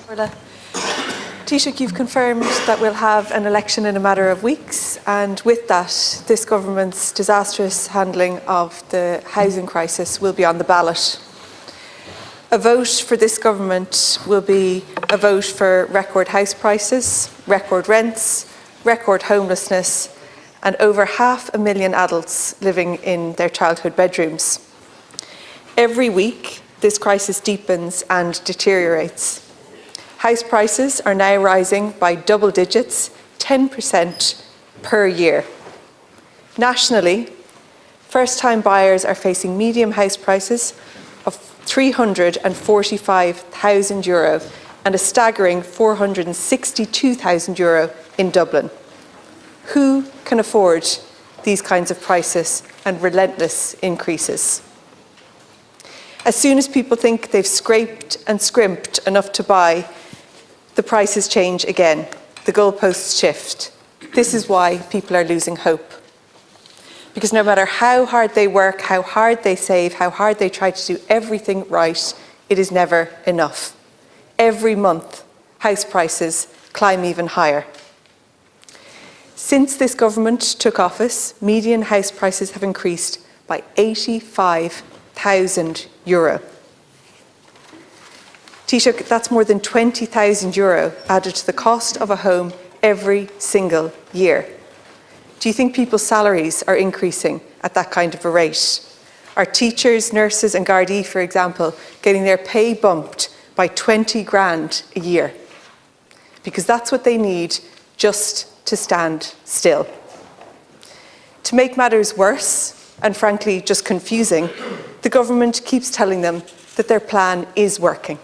Orla. Taoiseach, you've confirmed that we'll have an election in a matter of weeks, and with that, this government's disastrous handling of the housing crisis will be on the ballot. A vote for this government will be a vote for record house prices, record rents, record homelessness, and over 500,000 adults living in their childhood bedrooms. Every week, this crisis deepens and deteriorates. House prices are now rising by double digits, 10% per year. Nationally, first-time buyers are facing median house prices of €345,000 and a staggering €462,000 in Dublin. Who can afford these kinds of prices and relentless increases? As soon as people think they've scraped and scrimped enough to buy, the prices change again. The goalposts shift. This is why people are losing hope. Because no matter how hard they work, how hard they save, how hard they try to do everything right, it is never enough. Every month, house prices climb even higher. Since this government took office, median house prices have increased by €85,000. Taoiseach, that's more than €20,000 added to the cost of a home every single year. Do you think people's salaries are increasing at that kind of a rate? Are teachers, nurses and Gardaí, for example, getting their pay bumped by 20 grand a year? Because that's what they need just to stand still. To make matters worse, and frankly just confusing, the government keeps telling them that their plan is working.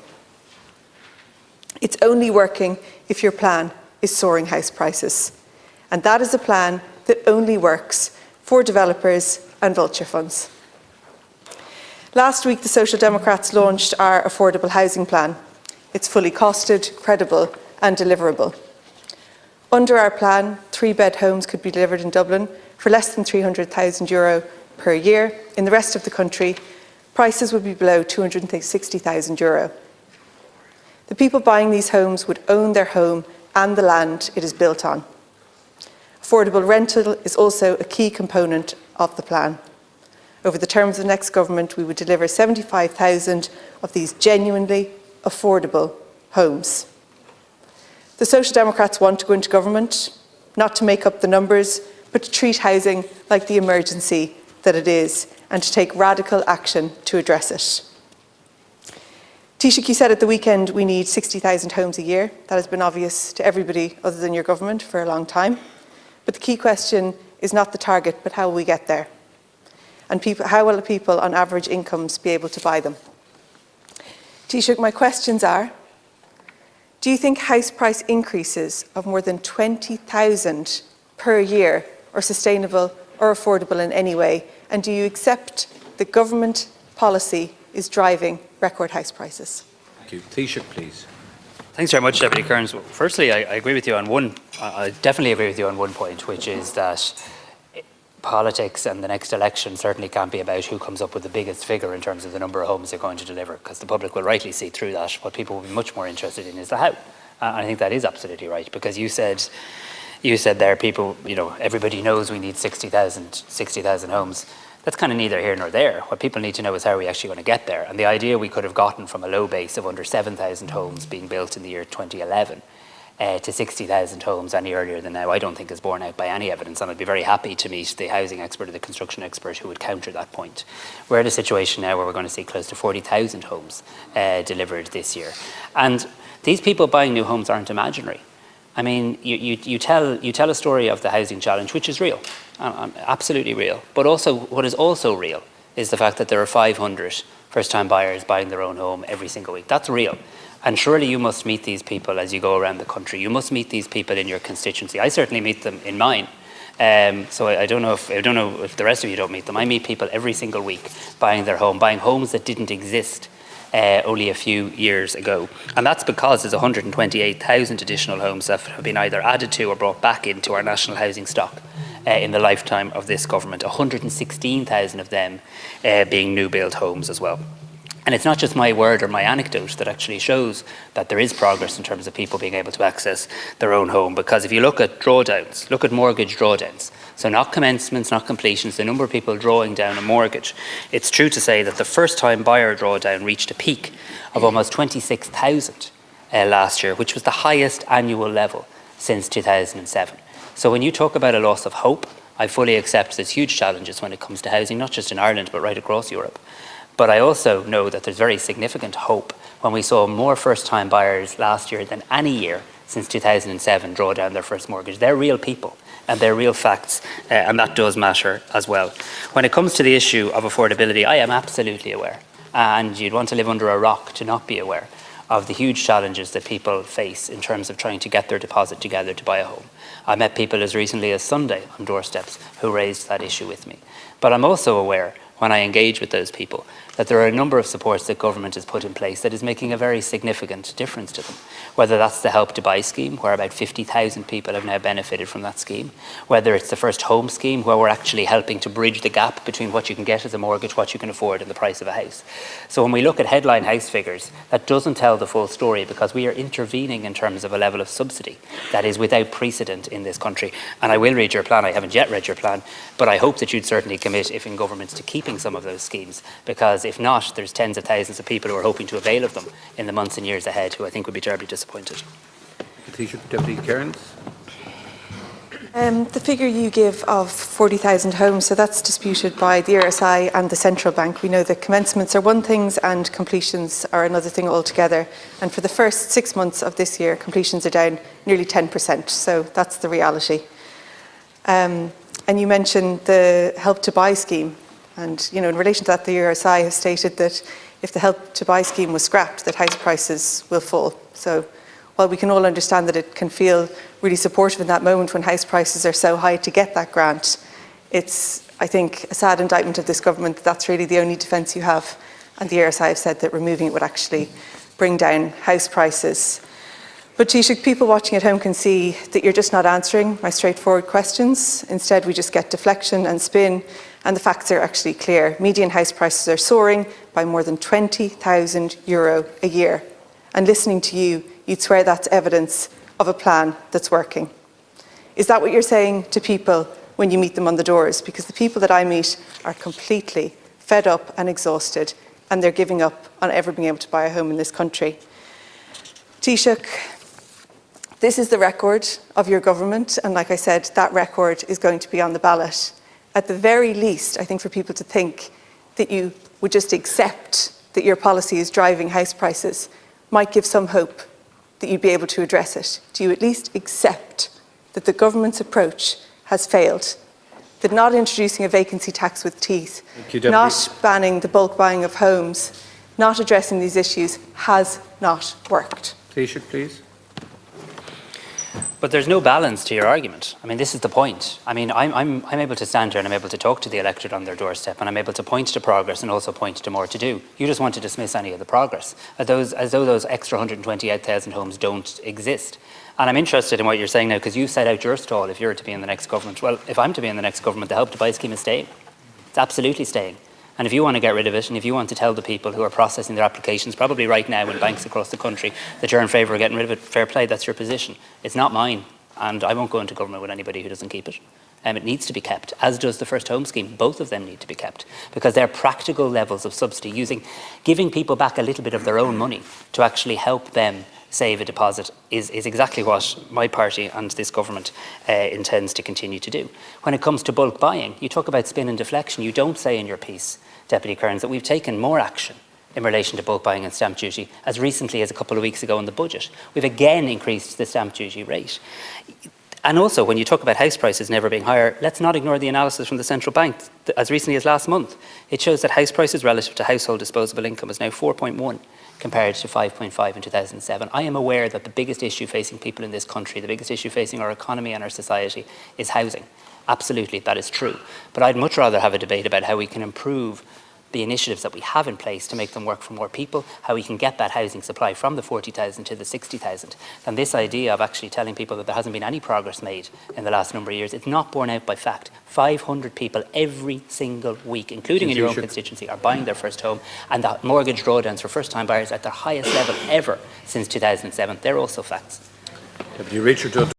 It's only working if your plan is soaring house prices. And that is a plan that only works for developers and vulture funds. Last week, the Social Democrats launched our affordable housing plan. It's fully costed, credible and deliverable. Under our plan, 3-bed homes could be delivered in Dublin for less than €300,000 per year. In the rest of the country, prices would be below €260,000. The people buying these homes would own their home and the land it is built on. Affordable rental is also a key component of the plan. Over the term of the next government, we would deliver 75,000 of these genuinely affordable homes. The Social Democrats want to go into government, not to make up the numbers, but to treat housing like the emergency that it is, and to take radical action to address it. Taoiseach, you said at the weekend we need 60,000 homes a year. That has been obvious to everybody other than your government for a long time. But the key question is not the target, but how will we get there? And how will people on average incomes be able to buy them? Taoiseach, my questions are, do you think house price increases of more than 20,000 per year are sustainable or affordable in any way? And do you accept that government policy is driving record house prices? Thank you. Taoiseach, please. Thanks very much, Deputy Cairns. Well, firstly, I agree with you on I definitely agree with you on one point, which is that politics and the next election certainly can't be about who comes up with the biggest figure in terms of the number of homes they're going to deliver, because the public will rightly see through that. What people will be much more interested in is the how. And I think that is absolutely right, because you said there, people, everybody knows we need 60,000 homes. That's kind of neither here nor there. What people need to know is how are we actually going to get there. And the idea we could have gotten from a low base of under 7,000 homes being built in the year 2011 to 60,000 homes any earlier than now, I don't think is borne out by any evidence. And I'd be very happy to meet the housing expert or the construction expert who would counter that point. We're in a situation now where we're going to see close to 40,000 homes delivered this year. And these people buying new homes aren't imaginary. I mean, you tell a story of the housing challenge, which is real, absolutely real. But also, what is also real is the fact that there are 500 first-time buyers buying their own home every single week. That's real. And surely you must meet these people as you go around the country. You must meet these people in your constituency. I certainly meet them in mine. So I don't know if the rest of you don't meet them. I meet people every single week buying their home, buying homes that didn't exist only a few years ago. And that's because there's 128,000 additional homes that have been either added to or brought back into our national housing stock in the lifetime of this government, 116,000 of them being new build homes as well. And it's not just my word or my anecdote that actually shows that there is progress in terms of people being able to access their own home. Because if you look at drawdowns, look at mortgage drawdowns, so not commencements, not completions, the number of people drawing down a mortgage, it's true to say that the first-time buyer drawdown reached a peak of almost 26,000 last year, which was the highest annual level since 2007. So when you talk about a loss of hope, I fully accept there's huge challenges when it comes to housing, not just in Ireland, but right across Europe. But I also know that there's very significant hope when we saw more first-time buyers last year than any year since 2007 draw down their first mortgage. They're real people and they're real facts, and that does matter as well. When it comes to the issue of affordability, I am absolutely aware, and you'd want to live under a rock to not be aware of the huge challenges that people face in terms of trying to get their deposit together to buy a home. I met people as recently as Sunday on doorsteps who raised that issue with me. But I'm also aware, when I engage with those people, that there are a number of supports that government has put in place that is making a very significant difference to them. Whether that's the Help to Buy scheme, where about 50,000 people have now benefited from that scheme, whether it's the First Home scheme, where we're actually helping to bridge the gap between what you can get as a mortgage, what you can afford, and the price of a house. So when we look at headline house figures, that doesn't tell the full story, because we are intervening in terms of a level of subsidy that is without precedent in this country. And I will read your plan. I haven't yet read your plan, but I hope that you'd certainly commit, if in government, to keeping some of those schemes, because if not, there's tens of thousands of people who are hoping to avail of them in the months and years ahead, who I think would be terribly disappointed. Deputy Cairns. The figure you give of 40,000 homes, so that's disputed by the RSI and the Central Bank. We know that commencements are one thing and completions are another thing altogether. And for the first 6 months of this year, completions are down nearly 10%. So that's the reality. And you mentioned the Help to Buy scheme. And in relation to that, the RSI has stated that if the Help to Buy scheme was scrapped, that house prices will fall. So while we can all understand that it can feel really supportive in that moment when house prices are so high to get that grant, it's, I think, a sad indictment of this government that that's really the only defence you have. And the RSI have said that removing it would actually bring down house prices. But Taoiseach, people watching at home can see that you're just not answering my straightforward questions. Instead, we just get deflection and spin, and the facts are actually clear. Median house prices are soaring by more than €20,000 a year. And listening to you, you'd swear that's evidence of a plan that's working. Is that what you're saying to people when you meet them on the doors? Because the people that I meet are completely fed up and exhausted, and they're giving up on ever being able to buy a home in this country. Taoiseach, this is the record of your government, and like I said, that record is going to be on the ballot. At the very least, I think for people to think that you would just accept that your policy is driving house prices might give some hope that you'd be able to address it. Do you at least accept that the government's approach has failed? That not introducing a vacancy tax with teeth, not banning the bulk buying of homes, not addressing these issues has not worked? Taoiseach, please. But there's no balance to your argument. I mean, this is the point. I mean, I'm able to stand here and I'm able to talk to the electorate on their doorstep, and I'm able to point to progress and also point to more to do. You just want to dismiss any of the progress, as though those extra 128,000 homes don't exist. And I'm interested in what you're saying now, because you set out your stall if you're to be in the next government. Well, if I'm to be in the next government, the Help to Buy scheme is staying. It's absolutely staying. And if you want to get rid of it, and if you want to tell the people who are processing their applications, probably right now in banks across the country, that you're in favour of getting rid of it, fair play, that's your position. It's not mine, and I won't go into government with anybody who doesn't keep it. It needs to be kept, as does the First Home scheme. Both of them need to be kept, because they're practical levels of subsidy, giving people back a little bit of their own money to actually help them save a deposit is exactly what my party and this government intends to continue to do. When it comes to bulk buying, you talk about spin and deflection. You don't say in your piece, Deputy Cairns, that we've taken more action in relation to bulk buying and stamp duty as recently as a couple of weeks ago in the budget. We've again increased the stamp duty rate. And also, when you talk about house prices never being higher, let's not ignore the analysis from the Central Bank as recently as last month. It shows that house prices relative to household disposable income is now 4.1 compared to 5.5 in 2007. I am aware that the biggest issue facing people in this country, the biggest issue facing our economy and our society is housing. Absolutely, that is true. But I'd much rather have a debate about how we can improve the initiatives that we have in place to make them work for more people, how we can get that housing supply from the 40,000 to the 60,000. And this idea of actually telling people that there hasn't been any progress made in the last number of years, it's not borne out by fact. 500 people every single week, including in your own constituency, are buying their first home, and the mortgage drawdowns for first-time buyers at their highest level ever since 2007. They're also facts. Deputy Richard.